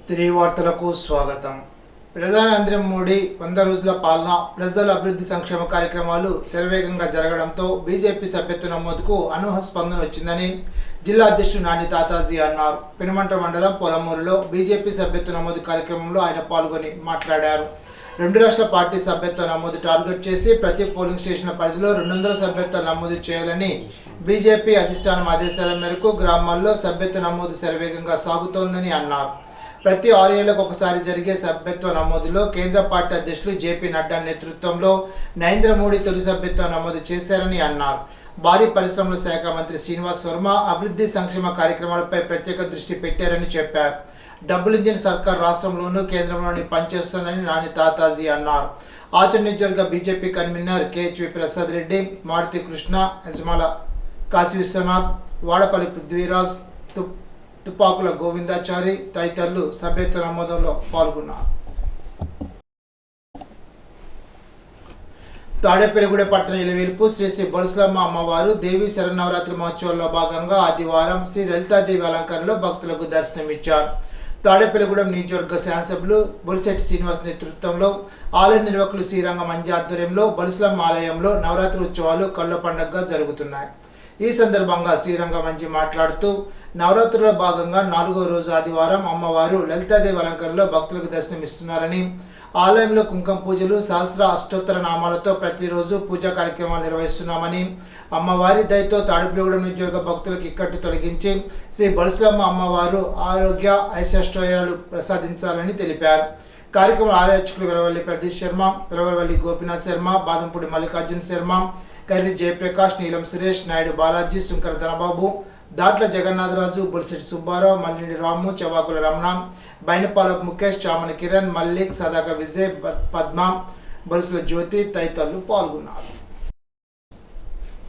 తిరిగి వార్తలకు స్వాగతం. ప్రధాని నరేంద్ర మోడీ 100 రోజుల పాలన, ప్రజల అభివృద్ధి సంక్షేమ కార్యక్రమాలు శరవేగంగా జరగడంతో బీజేపీ సభ్యత్వ నమోదుకు అనూహ్య స్పందన వచ్చిందని జిల్లా అధ్యక్షుడు నాని తాతాజీ అన్నారు. పెనుమంట మండలం పొలమూరులో బీజేపీ సభ్యత్వ నమోదు కార్యక్రమంలో ఆయన పాల్గొని మాట్లాడారు. 2 రాష్ట్రాల పార్టీ సభ్యత్వ నమోదు టార్గెట్ చేసి ప్రతి పోలింగ్ స్టేషన్ పరిధిలో 200 సభ్యత్వాలు నమోదు చేయాలని బీజేపీ అధిష్టానం ఆదేశాల మేరకు గ్రామాల్లో సభ్యత్వ నమోదు శరవేగంగా సాగుతోందని అన్నారు. ప్రతి 6 ఏళ్లకు ఒకసారి జరిగే సభ్యత్వ నమోదులో కేంద్ర పార్టీ అధ్యక్షులు జేపీ నడ్డా నేతృత్వంలో నరేంద్ర మోడీ తొలి సభ్యత్వ నమోదు చేశారని అన్నారు. భారీ పరిశ్రమల శాఖ మంత్రి శ్రీనివాస్ వర్మ అభివృద్ధి సంక్షేమ కార్యక్రమాలపై ప్రత్యేక దృష్టి పెట్టారని చెప్పారు. డబుల్ ఇంజిన్ సర్కార్ రాష్ట్రంలోనూ కేంద్రంలోని పనిచేస్తుందని నాని తాతాజీ అన్నారు. ఆచరణ నియోజకవర్గ బీజేపీ కన్వీనర్ కేహెచ్వి ప్రసాద్ రెడ్డి, మారుతి కృష్ణ, యజమాల కాశీ విశ్వనాథ్, వాడపల్లి పృథ్వీరాజ్, తుపాకుల గోవిందాచారి తదితరులు సభ్యత్వ నమోదులో పాల్గొన్నారు. తాడేపల్లిగూడెం పట్టణ ఇలవేల్పు శ్రీ శ్రీ బొలసలమ్మ అమ్మవారు దేవీ శరన్నవరాత్రి మహోత్సవంలో భాగంగా ఆదివారం శ్రీ లలితాదేవి అలంకరణలో భక్తులకు దర్శనమిచ్చారు. తాడేపల్లిగూడెం నియోజకవర్గ శాసనసభ్యులు బొలిశెట్టి శ్రీనివాస్ నేతృత్వంలో ఆలయ నిర్వాహకులు శ్రీరంగ మంజి ఆధ్వర్యంలో బొలసలమ్మ ఆలయంలో నవరాత్రి ఉత్సవాలు కళ్ళ పండుగగా జరుగుతున్నాయి. ఈ సందర్భంగా శ్రీరంగ మంజి మాట్లాడుతూ నవరాత్రుల భాగంగా 4వ రోజు ఆదివారం అమ్మవారు లలితాదేవి అలంకరణలో భక్తులకు దర్శనమిస్తున్నారని, ఆలయంలో కుంకుమ పూజలు, సహస్ర అష్టోత్తర నామాలతో ప్రతిరోజు పూజా కార్యక్రమాలు నిర్వహిస్తున్నామని, అమ్మవారి దయతో తాడేపల్లిగూడెం నియోజకవర్గ భక్తులకు ఇక్కట్టు తొలగించి శ్రీ బొలసలమ్మ అమ్మవారు ఆరోగ్య ఐశ్వర్యాలు ప్రసాదించాలని తెలిపారు. కార్యక్రమం ఆలోచకులు వెలవల్లి ప్రదీప్ శర్మ, వెలవల్లి గోపీనాథ్ శర్మ, బాదంపూడి మల్లికార్జున శర్మ, కర్రి జయప్రకాష్, నీలం సురేష్, నాయుడు బాలాజీ, శంకర ధనబాబు, దాట్ల జగన్నాథరాజు, బొలిశెట్టి సుబ్బారావు, మల్లిని రాము, చవాకుల రమణ, బైనపాలపు ముఖేష్, చామని కిరణ్, మల్లిక్, సదాక విజయ్, పద్మ, బొలుసుల జ్యోతి తదితరులు పాల్గొన్నారు.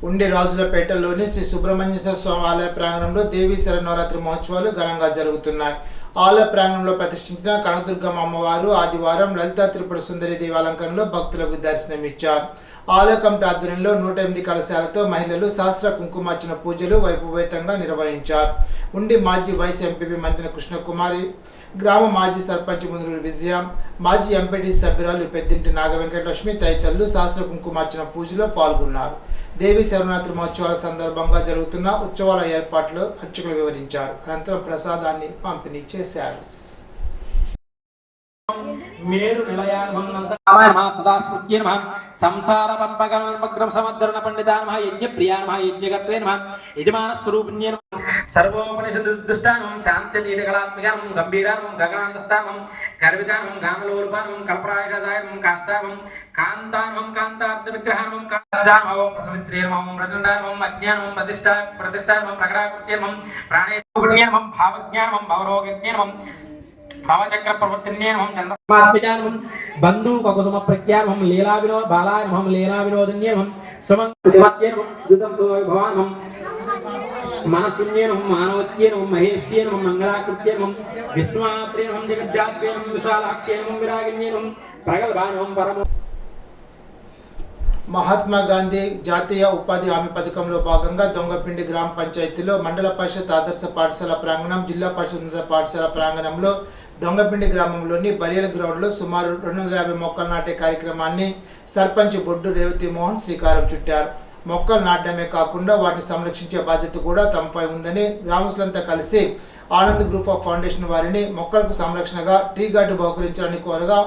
ఉండి రాజులపేటలోని శ్రీ సుబ్రహ్మణ్యేశ్వర స్వామి ఆలయ ప్రాంగణంలో దేవీ శరన్నవరాత్రి మహోత్సవాలు ఘనంగా జరుగుతున్నాయి. ఆలయ ప్రాంగణంలో ప్రతిష్ఠించిన కనకదుర్గమ్మ అమ్మవారు ఆదివారం లలితా త్రిపుర సుందరి దేవి అలంకరణలో భక్తులకు దర్శనమిచ్చారు. ఆలయ కమిటీ ఆధ్వర్యంలో 108 కలశాలతో మహిళలు సహస్ర కుంకుమార్చన పూజలు వైభవేతంగా నిర్వహించారు. ఉండి మాజీ వైస్ ఎంపీపీ మంత్రి కృష్ణకుమారి, గ్రామ మాజీ సర్పంచ్ ముందూరు విజయ, మాజీ ఎంపీటీ సభ్యురాలు పెద్దింటి నాగవెంకటలక్ష్మి తదితరులు సహస్ర కుంకుమార్చన పూజలో పాల్గొన్నారు. దేవీ శరన్నవరాత్రి మహోత్సవాల సందర్భంగా జరుగుతున్న ఉత్సవాల ఏర్పాట్లు అర్చకులు వివరించారు. అనంతరం ప్రసాదాన్ని పంపిణీ చేశారు. మేరు సదాస్మృత్యే నమః సంసార పంపగం సమర్థరణ పండితా నమః యజ్ఞ ప్రియా నమః యజ్ఞకర్తే నమః యజమాన స్వరూపిణ్యే నమః సర్వోపనిషదుద్దుష్టానం శాంతినీతికళాత్మకం గంభీరానం గగనాంతస్థానం గర్వితానం గానలోల్పానం కల్పరాయదాయం కాష్టానం కాంతానం కాంతార్థ విగ్రహానం కాష్టానం ప్రసవిత్రేమం రజండానం అజ్ఞానం ప్రతిష్టానం ప్రకటాకృత్యేమం ప్రాణేశోపుణ్యేమం భావజ్ఞానం భవరోగజ్ఞానం భావచక్ర ప్రవర్తన్యేమం చంద్రమాత్మజానం బంధు కకుసుమ ప్రఖ్యామం లీలా వినోద బాలాయ నమః లీలా వినోదన్యేమం సుమంగళమత్యేమం భవానం మనసున్యేనం మానవత్యేనం మహేశ్యేనం మంగళాకృత్యేనం విశ్వాత్రేనం జగద్యాత్రేనం విశాలాక్షేనం విరాగిన్యేనం ప్రగల్భానం పరమో. మహాత్మా గాంధీ జాతీయ ఉపాధి హామీ పథకంలో భాగంగా దొంగపిండి గ్రామ పంచాయతీలో మండల పరిషత్ ఆదర్శ పాఠశాల ప్రాంగణం, జిల్లా పరిషత్ ఉన్నత పాఠశాల ప్రాంగణంలో దొంగపిండి గ్రామంలోని బరియల్ గ్రౌండ్లో సుమారు 250 మొక్కలు నాటే కార్యక్రమాన్ని సర్పంచ్ బొడ్డు రేవతి మోహన్ శ్రీకారం చుట్టారు. మొక్కలు నాటడమే కాకుండా వాటిని సంరక్షించే బాధ్యత కూడా తమపై ఉందని గ్రామస్తులంతా కలిసి ఆనంద్ గ్రూప్ ఆఫ్ ఫౌండేషన్ వారిని మొక్కలకు సంరక్షణగా టీ గార్డు బహుకరించాలని కోరగా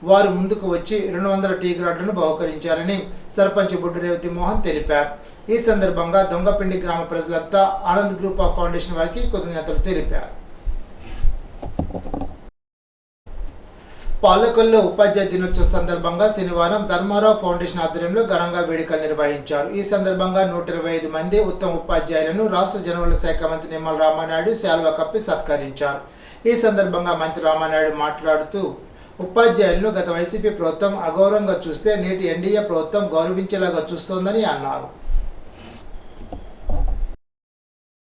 వారు ముందుకు వచ్చి 200 టీ గార్డులను బహుకరించారని సర్పంచ్ బొడ్డు రేవతి మోహన్ తెలిపారు. ఈ సందర్భంగా దొంగపిండి గ్రామ ప్రజలంతా ఆనంద్ గ్రూప్ ఆఫ్ ఫౌండేషన్ వారికి కృతజ్ఞతలు తెలిపారు. పాలకొల్లో ఉపాధ్యాయ దినోత్సవం సందర్భంగా శనివారం ధర్మారావు ఫౌండేషన్ ఆధ్వర్యంలో ఘనంగా వేడుకలు నిర్వహించారు. ఈ సందర్భంగా 125 మంది ఉత్తమ ఉపాధ్యాయులను రాష్ట్ర జనవరుల శాఖ మంత్రి నిమ్మల రామానాయుడు శాల్వా కప్పి సత్కరించారు. ఈ సందర్భంగా మంత్రి రామానాయుడు మాట్లాడుతూ ఉపాధ్యాయులను గత వైసీపీ ప్రభుత్వం అగౌరవంగా చూస్తే నేటి ఎన్డీఏ ప్రభుత్వం గౌరవించేలాగా చూస్తోందని అన్నారు.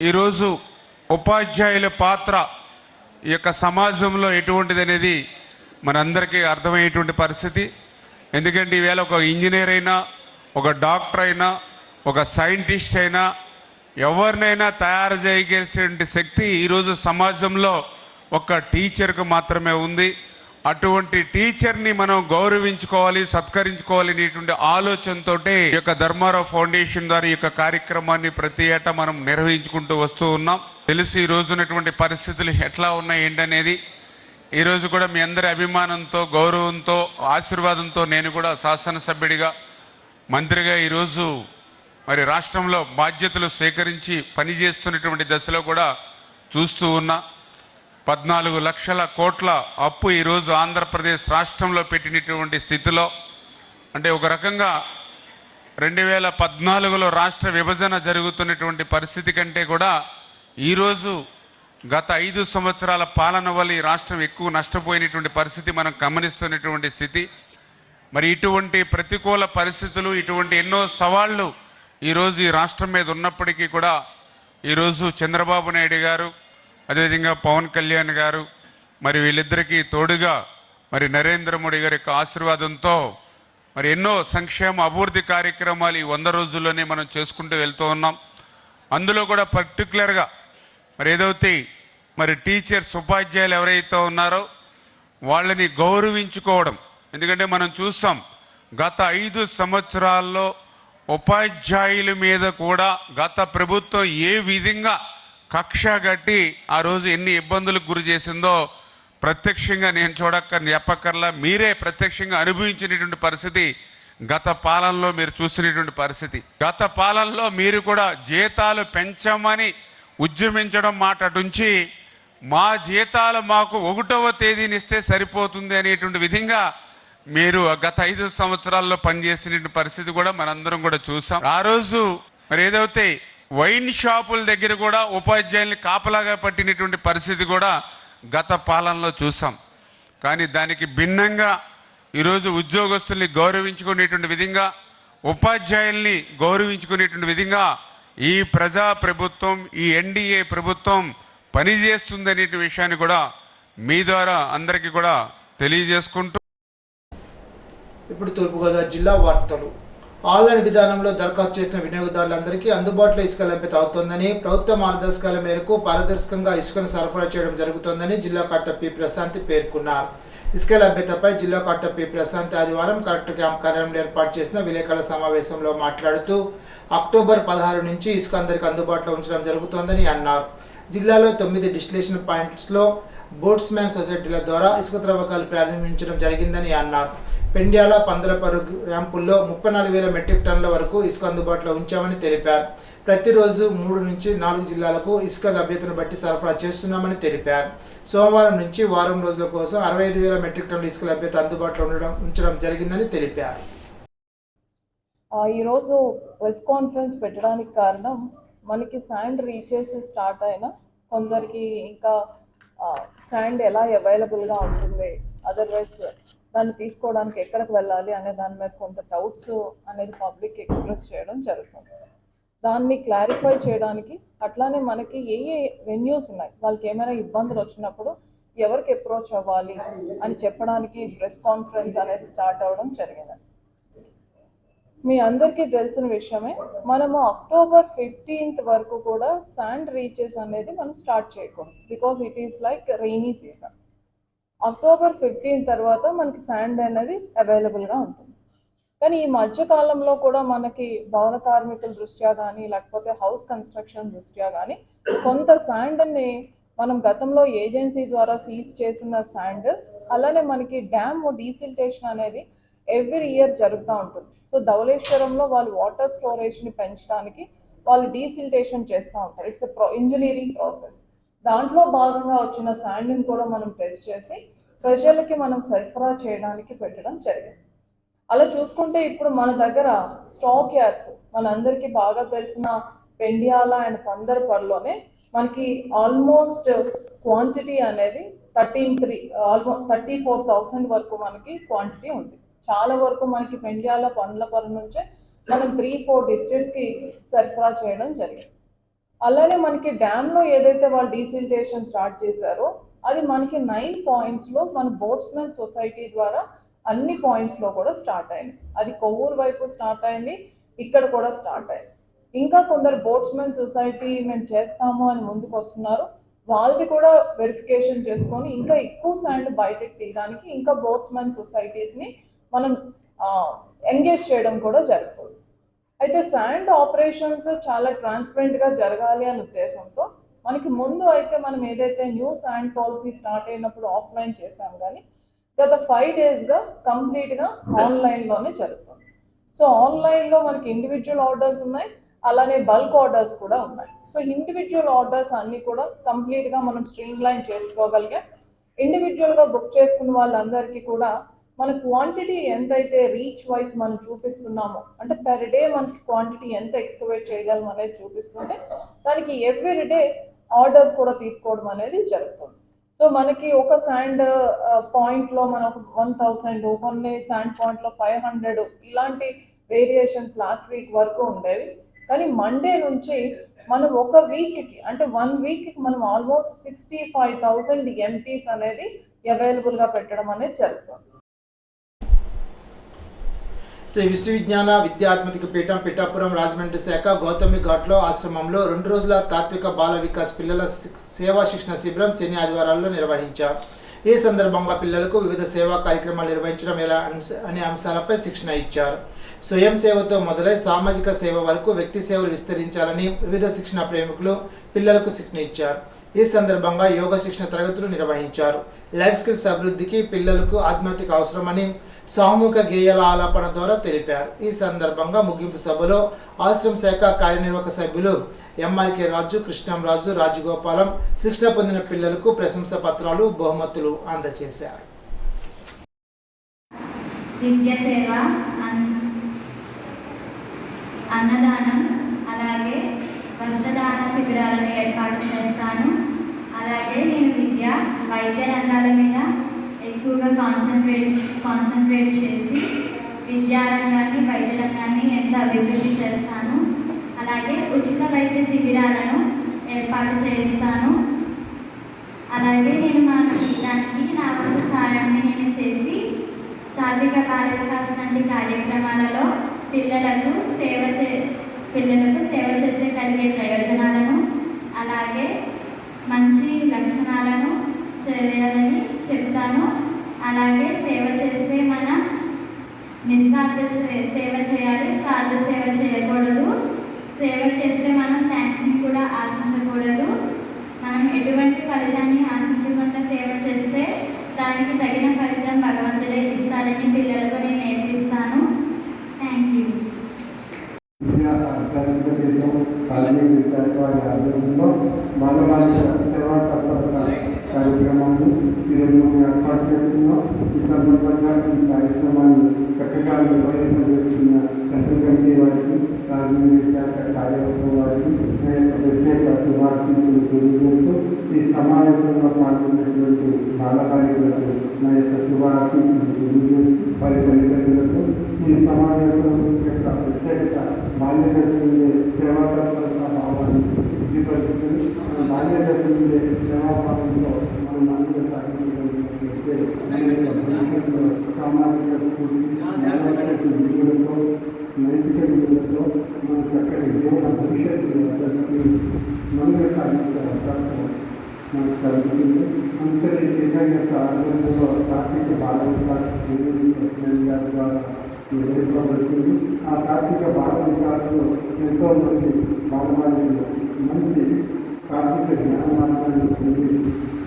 ఈరోజు ఉపాధ్యాయుల పాత్ర ఈ యొక్క సమాజంలో ఎటువంటిది అనేది మనందరికీ అర్థమయ్యేటువంటి పరిస్థితి. ఎందుకంటే ఈవేళ ఒక ఇంజనీర్ అయినా, ఒక డాక్టర్ అయినా, ఒక సైంటిస్ట్ అయినా, ఎవరినైనా తయారు చేయగలిగినటువంటి శక్తి ఈరోజు సమాజంలో ఒక్క టీచర్కు మాత్రమే ఉంది. అటువంటి టీచర్ని మనం గౌరవించుకోవాలి, సత్కరించుకోవాలి అనేటువంటి ఆలోచనతోటే ఈ యొక్క ధర్మారావు ఫౌండేషన్ ద్వారా ఈ యొక్క కార్యక్రమాన్ని ప్రతి ఏటా మనం నిర్వహించుకుంటూ వస్తూ ఉన్నాం. తెలిసి ఈ రోజునటువంటి పరిస్థితులు ఎట్లా ఉన్నాయి ఏంటనేది ఈరోజు కూడా మీ అందరి అభిమానంతో, గౌరవంతో, ఆశీర్వాదంతో నేను కూడా శాసనసభ్యుడిగా, మంత్రిగా ఈరోజు మరి రాష్ట్రంలో బాధ్యతలు స్వీకరించి పనిచేస్తున్నటువంటి దశలో కూడా చూస్తూ ఉన్నా. 14 లక్షల కోట్ల అప్పు ఈరోజు ఆంధ్రప్రదేశ్ రాష్ట్రంలో పెట్టినటువంటి స్థితిలో, అంటే ఒక రకంగా 2014లో రాష్ట్ర విభజన జరుగుతున్నటువంటి పరిస్థితి కంటే కూడా ఈరోజు గత 5 సంవత్సరాల పాలన వల్ల ఈ రాష్ట్రం ఎక్కువ నష్టపోయినటువంటి పరిస్థితి మనం గమనిస్తున్నటువంటి స్థితి. మరి ఇటువంటి ప్రతికూల పరిస్థితులు, ఇటువంటి ఎన్నో సవాళ్ళు ఈరోజు ఈ రాష్ట్రం మీద ఉన్నప్పటికీ కూడా ఈరోజు చంద్రబాబు నాయుడు గారు, అదేవిధంగా పవన్ కళ్యాణ్ గారు, మరి వీళ్ళిద్దరికీ తోడుగా మరి నరేంద్ర మోడీ గారి యొక్క ఆశీర్వాదంతో మరి ఎన్నో సంక్షేమ అభివృద్ధి కార్యక్రమాలు ఈ 100 రోజుల్లోనే మనం చేసుకుంటూ వెళ్తూ ఉన్నాం. అందులో కూడా పర్టికులర్గా మరి ఏదైతే మరి టీచర్స్, ఉపాధ్యాయులు ఎవరైతే ఉన్నారో వాళ్ళని గౌరవించుకోవడం. ఎందుకంటే మనం చూసాం గత 5 సంవత్సరాల్లో ఉపాధ్యాయుల మీద కూడా గత ప్రభుత్వం ఏ విధంగా కక్ష కట్టి ఆ రోజు ఎన్ని ఇబ్బందులకు గురి చేసిందో ప్రత్యక్షంగా నేను చెప్పక్కర్లా, మీరే ప్రత్యక్షంగా అనుభవించినటువంటి పరిస్థితి గత పాలనలో మీరు చూసినటువంటి పరిస్థితి. గత పాలనలో మీరు కూడా జీతాలు పెంచమని ఉద్యమించడం మాట అటుంచి మా జీతాలు మాకు 1వ తేదీని ఇస్తే సరిపోతుంది అనేటువంటి విధంగా మీరు గత 5 సంవత్సరాల్లో పనిచేసినటువంటి పరిస్థితి కూడా మనందరం కూడా చూసాం. ఆ రోజు మరి ఏదైతే వైన్ షాపుల దగ్గర కూడా ఉపాధ్యాయుల్ని కాపలాగా పట్టినటువంటి పరిస్థితి కూడా గత పాలనలో చూసాం. కానీ దానికి భిన్నంగా ఈరోజు ఉద్యోగస్తుల్ని గౌరవించుకునేటువంటి విధంగా, ఉపాధ్యాయుల్ని గౌరవించుకునేటువంటి విధంగా ఈ ప్రజా ప్రభుత్వం, ఈ ఎన్డీఏ ప్రభుత్వం పనిచేస్తుందనే విషయాన్ని కూడా మీ ద్వారా అందరికీ కూడా తెలియజేసుకుంటూ, ఇప్పుడు తూర్పుగోదావరి జిల్లా వార్తలు. ఆన్లైన్ విధానంలో దరఖాస్తు చేసిన వినియోగదారులందరికీ అందుబాటులో ఇసుక లభ్యత అవుతోందని, ప్రభుత్వ మార్గదర్శకాల మేరకు పారదర్శకంగా ఇసుకను సరఫరా చేయడం జరుగుతోందని జిల్లా కలెక్టర్ పి ప్రశాంతి పేర్కొన్నారు. ఇసుక లభ్యతపై జిల్లా కలెక్టర్ పి ప్రశాంతి ఆదివారం కలెక్టర్ క్యాంప్ కార్యాలయంలో ఏర్పాటు చేసిన విలేకరుల సమావేశంలో మాట్లాడుతూ అక్టోబర్ 16 నుంచి ఇసుక అందరికీ అందుబాటులో ఉంచడం జరుగుతోందని అన్నారు. జిల్లాలో 9 డిస్టిలేషన్ పాయింట్స్లో బోట్స్మెన్ సొసైటీల ద్వారా ఇసుక త్రవ్వకాలు ప్రారంభించడం జరిగిందని అన్నారు. పెండ్యాల, పందలపరుగు ర్యాంపుల్లో 34,000 మెట్రిక్ టన్నుల వరకు ఇసుక అందుబాటులో ఉంచామని తెలిపారు. ప్రతిరోజు 3 నుంచి 4 జిల్లాలకు ఇసుక లభ్యతను బట్టి సరఫరా చేస్తున్నామని తెలిపారు. సోమవారం నుంచి వారం రోజుల కోసం 65,000 మెట్రిక్ టన్నుల ఇసుక లభ్యత అందుబాటులో ఉంచడం జరిగిందని తెలిపారు. ఈరోజు ప్రెస్ కాన్ఫరెన్స్ పెట్టడానికి కారణం, మనకి శాండ్ రీచెస్ స్టార్ట్ అయినా కొందరికి ఇంకా శాండ్ ఎలా అవైలబుల్గా ఉంటుంది, అదర్వైజ్ దాన్ని తీసుకోవడానికి ఎక్కడికి వెళ్ళాలి అనే దాని మీద కొంత డౌట్స్ అనేది పబ్లిక్ ఎక్స్ప్రెస్ చేయడం జరుగుతుంది. దాన్ని క్లారిఫై చేయడానికి, అట్లానే మనకి ఏ వెన్యూస్ ఉన్నాయి, వాళ్ళకి ఏమైనా ఇబ్బందులు వచ్చినప్పుడు ఎవరికి అప్రోచ్ అవ్వాలి అని చెప్పడానికి ప్రెస్ కాన్ఫరెన్స్ అనేది స్టార్ట్ అవ్వడం జరిగింది. మీ అందరికీ తెలిసిన విషయమే, మనము అక్టోబర్ 15th వరకు కూడా శాండ్ రీచెస్ అనేది మనం స్టార్ట్ చేయకూడదు, because it is like rainy season. October 15 తర్వాత మనకి శాండ్ అనేది అవైలబుల్గా ఉంటుంది. కానీ ఈ మధ్యకాలంలో కూడా మనకి భవన కార్మికుల దృష్ట్యా కానీ, లేకపోతే హౌస్ కన్స్ట్రక్షన్ దృష్ట్యా కానీ కొంత శాండ్ని మనం గతంలో ఏజెన్సీ ద్వారా సీజ్ చేసిన శాండ్, అలానే మనకి డ్యామ్ డీసిల్టేషన్ అనేది ఎవ్రీ ఇయర్ జరుగుతూ ఉంటుంది. సో ధవళేశ్వరంలో వాళ్ళు వాటర్ స్టోరేజ్ని పెంచడానికి వాళ్ళు డీసిల్టేషన్ చేస్తూ ఉంటారు. It's engineering process. దాంట్లో భాగంగా వచ్చిన శాండ్ని కూడా మనం టెస్ట్ చేసి ప్రజలకి మనం సరఫరా చేయడానికి పెట్టడం జరిగింది. అలా చూసుకుంటే ఇప్పుడు మన దగ్గర స్టాక్ యార్డ్స్, మనందరికీ బాగా తెలిసిన పెండ్యాల అండ్ పందర్పర్లోనే మనకి ఆల్మోస్ట్ క్వాంటిటీ అనేది 34,000 వరకు మనకి క్వాంటిటీ ఉంది. చాలా వరకు మనకి పెండ్యాల, పండ్లపర్రు నుంచే మనం 3-4 డిస్ట్రిక్ట్స్కి సరఫరా చేయడం జరిగింది. అలానే మనకి డ్యామ్లో ఏదైతే వాళ్ళు డీసిల్టేషన్ స్టార్ట్ చేశారో అది మనకి 9 పాయింట్స్లో మన బోట్స్మెన్ సొసైటీ ద్వారా అన్ని పాయింట్స్లో కూడా స్టార్ట్ అయింది. అది కొవ్వూరు వైపు స్టార్ట్ అయింది, ఇక్కడ కూడా స్టార్ట్ అయింది. ఇంకా కొందరు బోట్స్మెన్ సొసైటీ మేము చేస్తాము అని ముందుకు వస్తున్నారు. వాళ్ళది కూడా వెరిఫికేషన్ చేసుకొని ఇంకా ఎక్కువ శాండ్ బయటకు తీయడానికి ఇంకా బోట్స్మెన్ సొసైటీస్ని మనం ఎంగేజ్ చేయడం కూడా జరుగుతుంది. అయితే శాండ్ ఆపరేషన్స్ చాలా ట్రాన్స్పరెంట్గా జరగాలి అనే ఉద్దేశంతో మనకి ముందు అయితే మనం ఏదైతే న్యూ శాండ్ పాలసీ స్టార్ట్ అయినప్పుడు ఆఫ్లైన్ చేసాం, కానీ గత 5 daysగా కంప్లీట్గా ఆన్లైన్లోనే జరుగుతుంది. సో ఆన్లైన్లో మనకి ఇండివిజువల్ ఆర్డర్స్ ఉన్నాయి, అలానే బల్క్ ఆర్డర్స్ కూడా ఉన్నాయి. సో ఇండివిజువల్ ఆర్డర్స్ అన్నీ కూడా కంప్లీట్గా మనం స్ట్రీమ్లైన్ చేసుకోగలిగాం. ఇండివిజువల్గా బుక్ చేసుకున్న వాళ్ళందరికీ కూడా మన క్వాంటిటీ ఎంతైతే రీచ్ వైజ్ మనం చూపిస్తున్నామో, అంటే పెర్ డే మనకి క్వాంటిటీ ఎంత ఎక్స్కవేట్ చేయగలం అనేది చూపిస్తుంటే దానికి ఎవ్రీ డే ఆర్డర్స్ కూడా తీసుకోవడం అనేది జరుగుతుంది. సో మనకి ఒక శాండ్ పాయింట్లో మనం 1000, కొన్ని శాండ్ పాయింట్లో 500 ఇలాంటి వేరియేషన్స్ లాస్ట్ వీక్ వరకు ఉండేవి. కానీ మండే నుంచి మనం ఒక వీక్కి అంటే 1 weekకి మనం ఆల్మోస్ట్ 65,000 ఎంటీస్ అనేది అవైలబుల్గా పెట్టడం అనేది జరుగుతుంది. శ్రీ విశ్వవిజ్ఞాన విద్యాత్మక పీఠం పిఠాపురం రాజమండ్రి శాఖ గౌతమి ఘాట్లో ఆశ్రమంలో 2 రోజుల తాత్విక బాల వికాస్ పిల్లల సేవా శిక్షణ శిబిరం శని ఆదివారాల్లో నిర్వహించారు. ఈ సందర్భంగా పిల్లలకు వివిధ సేవా కార్యక్రమాలు నిర్వహించడం ఎలా అనే అంశాలపై శిక్షణ ఇచ్చారు. స్వయం సేవతో మొదలై సామాజిక సేవ వరకు వ్యక్తి సేవలు విస్తరించాలని వివిధ శిక్షణ ప్రేమికులు పిల్లలకు శిక్షణ ఇచ్చారు. ఈ సందర్భంగా యోగా శిక్షణ తరగతులు నిర్వహించారు. లైఫ్ స్కిల్స్ అభివృద్ధికి పిల్లలకు ఆధ్యాత్మిక అవసరమని సామూహిక గేయాల ఆలాపన ద్వారా తెలిపారు. ఈ సందర్భంగా ముగింపు సభలో ఆశ్రమ శాఖ కార్యనిర్వాహక సభ్యులు ఎంఆర్కే రాజు, కృష్ణంరాజు, రాజగోపాలం శిక్షణ పొందిన పిల్లలకు ప్రశంసా పత్రాలు, బహుమతులు అందజేశారు. విద్య సేవ, అన్నదానం, అలాగే వస్త్రదాన శిబిరాలను ఏర్పాటు చేస్తాను. అలాగే నేను వైద్య రంగాల మీద ఎక్కువగా కాన్సన్ట్రేట్ చేసి విద్యారంగాన్ని, వైద్య రంగాన్ని ఎంత అభివృద్ధి చేస్తాను. అలాగే ఉచిత వైద్య శిబిరాలను ఏర్పాటు చేస్తాను. అలాగే నేను దానికి నా వంతు సాయాన్ని నేను చేసి తాత్విక బాల వికాస్ వంటి కార్యక్రమాలలో పిల్లలకు సేవ చేసే కలిగే ప్రయోజనాలను, అలాగే మంచి లక్షణాలను చేయాలని చెప్తాను. అలాగే సేవ చేస్తే మనం నిస్వార్థ సేవ చేయాలి, స్వార్థ సేవ చేయకూడదు. సేవ చేస్తే మనం థ్యాంక్స్ని కూడా ఆశించకూడదు. మనం ఎటువంటి ఫలితాన్ని ఆశించకుండా సేవ చేస్తే దానికి తగిన ఫలితం భగవంతుడే ఇస్తాడని పిల్లలకు నేను నేర్పిస్తాను. Thank you. కార్యక్రమాన్ని ఈరోజు మనం ఏర్పాటు చేస్తున్నాం. ఈ సందర్భంగా ఈ కార్యక్రమాన్ని చక్కగా నిర్వహింపజేస్తున్న సెంట్రల్ కమిటీ వారికి, రాజమండ్రి శాఖ కార్యవర్గం వారికి నా యొక్క ప్రత్యేక శుభాకాంక్షలు తెలియజేస్తూ ఈ సమావేశంలో పాల్గొన్నటువంటి బాలబాలికలకు నా యొక్క శుభాకాంక్షలు తెలియజేస్తూ వారి తల్లిదండ్రులకు ఈ సమావేశం యొక్క ప్రత్యేకత బాల్యదశలో సేవాతత్పరత భావాన్ని వృద్ధిపరుస్తుంది. బాల్యదశలో సేవాభావంలో మనం అందరూ సాధించగలిగినట్లయితే సామాజిక స్ఫూర్తి, విలువలతో, నైతిక విలువలతో మన చక్కటి జీవన భవిష్యత్తు మనమే సాధించే అవకాశం మనకు కలుగుతుంది. అందుకని యొక్క ఆధ్వర్యంలో తాత్విక బాల వికాస్ గారి ద్వారా నిర్వహించబడుతుంది. ఆ తాత్విక బాల వికాసంలో ఎంతోమంది బాలబాలికలు మంచి తాత్విక జ్ఞాన మార్గాన్ని పొంది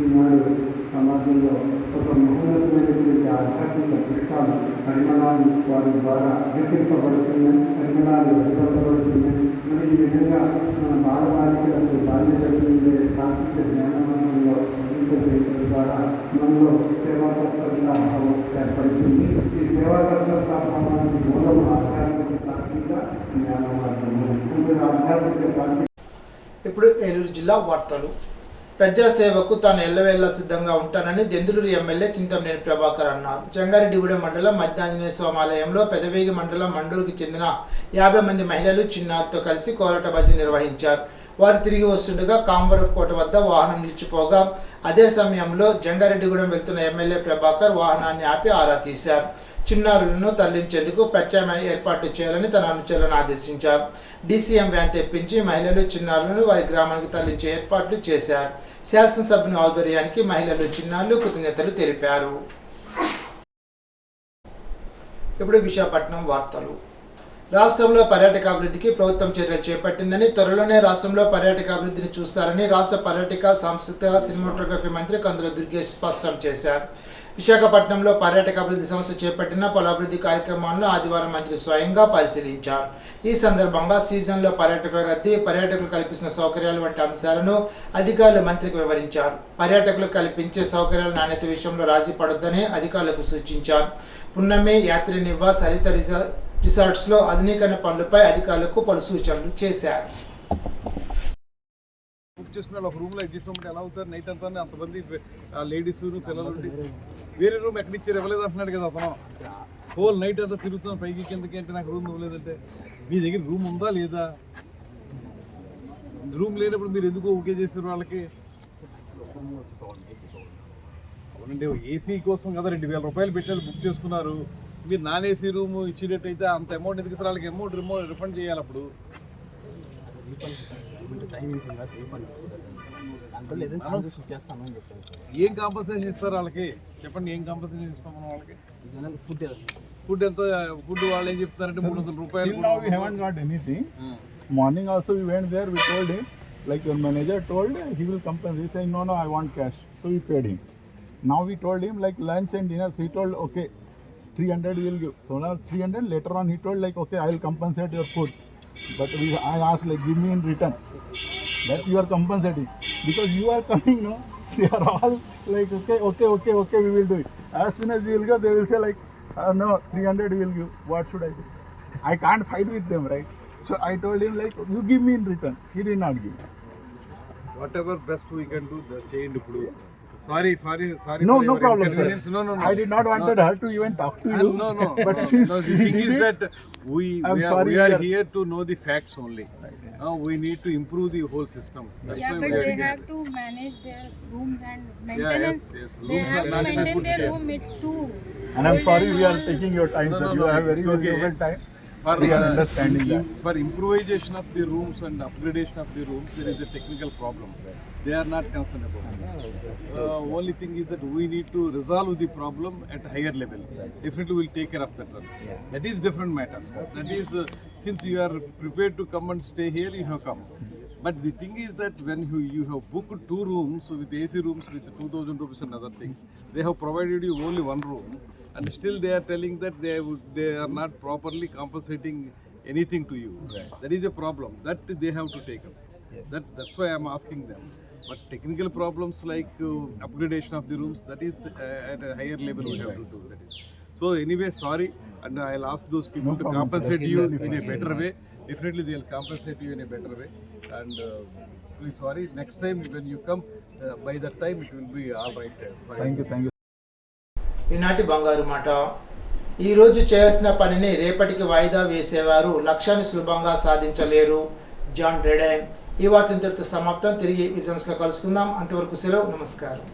ఈనాడు సమాజంలో ఒక మహోన్నతమైనటువంటి ఆధ్యాత్మిక పుష్పాలు, పరిమళాలు వారి ద్వారా వికసింపబడుతున్నాయి, పరిమళాలు వికసింపబడుతున్నాయి. మరి ఈ విధంగా మన బాలబాలికలకు బాల్యదశలో తాత్విక జ్ఞాన మార్గంలో అందించడం ద్వారా మనలో సేవాతత్పరతా భావం ఏర్పడుతుంది. ఈ సేవాతత్పరతా భావానికి మూలం ఆధ్యాత్మిక తాత్విక జ్ఞాన మార్గము. ఆధ్యాత్మిక ఇప్పుడు ఏలూరు జిల్లా వార్తలు. ప్రజాసేవకు తాను ఎల్లవేళలా సిద్ధంగా ఉంటానని దెందులూరు ఎమ్మెల్యే చింతమనేని ప్రభాకర్ అన్నారు. జంగారెడ్డిగూడెం మండలం మధ్యాంజనేయ స్వామి ఆలయంలో పెదవేగి మండలం మండూరుకి చెందిన 50 మంది మహిళలు చిన్నారితో కలిసి కోలాట భజన నిర్వహించారు. వారు తిరిగి వస్తుండగా కాంవరపుకోట వద్ద వాహనం నిలిచిపోగా అదే సమయంలో జంగారెడ్డిగూడెం వెళ్తున్న ఎమ్మెల్యే ప్రభాకర్ వాహనాన్ని ఆపి ఆరా తీశారు. చిన్నారులను తరలించేందుకు ప్రత్యామ్నాయ ఏర్పాటు చేయాలని తన అనుచరులను ఆదేశించారు. డీసీఎం వ్యాన్ తెప్పించి మహిళలు, చిన్నారులను వారి గ్రామానికి తరలించే ఏర్పాట్లు చేశారు. శాసనసభ్యుని ఆధ్వర్యానికి మహిళలు చిన్నారులు కృతజ్ఞతలు తెలిపారు. ఇప్పుడు విశాఖపట్నం వార్తలు. రాష్ట్రంలో పర్యాటకాభివృద్ధికి ప్రభుత్వం చర్యలు చేపట్టిందని, త్వరలోనే రాష్ట్రంలో పర్యాటకాభివృద్ధిని చూస్తారని రాష్ట్ర పర్యాటక, సాంస్కృతిక, సినిమాటోగ్రఫీ మంత్రి కందుల దుర్గేష్ స్పష్టం చేశారు. విశాఖపట్నంలో పర్యాటకాభివృద్ధి సంస్థ చేపట్టిన పలు అభివృద్ధి కార్యక్రమాలను ఆదివారం మంత్రి స్వయంగా పరిశీలించారు. ఈ సందర్భంగా సీజన్లో పర్యాటకుల రద్దీ, పర్యాటకులు కల్పించిన సౌకర్యాలు వంటి అంశాలను అధికారులు మంత్రికి వివరించారు. పర్యాటకులకు కల్పించే సౌకర్యాల నాణ్యత విషయంలో రాజీ పడొద్దని అధికారులకు సూచించారు. పున్నమి, యాత్రి నివాస్, హరిత రిసార్ట్స్లో ఆధునీకరణ పనులపై అధికారులకు పలు సూచనలు చేశారు. బుక్ చేసుకున్న ఒక రూమ్లో అడ్జస్ట్ అవ్వమంటే ఎలా అవుతారు? నైట్ అంతా అంతమంది లేడీస్ పిల్లలు వేరే రూమ్ ఎక్కడిచ్చారు ఇవ్వలేదు అంటున్నాడు కదా అతను. హోల్ నైట్ అంతా తిరుగుతున్నాను పైకి కిందకి అంటే నాకు రూమ్ ఇవ్వలేదంటే మీ దగ్గర రూమ్ ఉందా లేదా? రూమ్ లేనప్పుడు మీరు ఎందుకు ఓకే చేశారు వాళ్ళకి? అవునండి, ఏసీ కోసం కదా 2,000 రూపాయలు పెట్టారు, బుక్ చేసుకున్నారు. మీరు నాన్ ఏసీ రూమ్ ఇచ్చినట్టయితే అంత అమౌంట్ ఎందుకు సార్? వాళ్ళకి అమౌంట్ రిఫండ్ చేయాలి. అప్పుడు ఏం కాంపన్సేషన్ ఇస్తారు వాళ్ళకి? చెప్పండి, ఏం కాంపన్సేషన్ ఇస్తాం మనం వాళ్ళకి? ఫుడ్ ఎంత? ఫుడ్ వాళ్ళు ఏం చెప్తారంటే 300 రూపాయలు. We haven't got anything. Morning also we went there, we told him, like your manager told, he will compensate. He said, no, I want cash. So we paid him. Now we told him like lunch and dinner, so he told, okay, 300 we will give. So now 300, later on he told like, okay, I will compensate your food. But I asked like, give me in return. That you are compensating. Because you are coming, no? They are all like, okay, we will do it. As soon as we will go, they will say like, no, 300 we will give. What should I do? I can't fight with them, right? So I told him like, you give me in return. He did not give. Whatever best we can do, the change. Sorry. No for problem, sir. No. I did not wanted her to even talk to you. No. But since the thing is that we are here to know the facts only. We need to improve the whole system. That's why but we are they here. have to manage their rooms and maintenance. Yes. They Rooms have are to not maintain good their share. room. It's too. And I'm old sorry and we are all. taking your time, sir. No, You have very it's okay. valuable time. For We are understanding that. For improvisation of the rooms and upgradation of the rooms, there is a technical problem. They are not concerned about it. Only thing is that we need to resolve the problem at a higher level. Definitely we'll take care of that one. That is different matter. That is, since you are prepared to come and stay here, you have come. But the thing is that when you have booked 2 rooms with AC rooms with 2,000 rupees and other things, they have provided you only 1 room, and still they are telling that they are not properly compensating anything to you. That is a problem that they have to take up. That's why I am asking them. But technical problems like upgradation of the rooms, that is at a higher level we have to do that. So anyway, sorry, and I'll ask those people to compensate you in a better way. Definitely they will compensate you in a better way. And please sorry, next time when you come, by that time it will be all right. Thank you. ఈనాటి బంగారు మాట. ఈరోజు చేయాల్సిన పనిని రేపటికి వాయిదా వేసేవారు లక్ష్యాన్ని సులభంగా సాధించలేరు. జాన్ రెడైన్. ఈ వార్త ఇంతటితో సమాప్తం. తిరిగి విజన్స్లో కలుసుకుందాం. అంతవరకు సెలవు. నమస్కారం.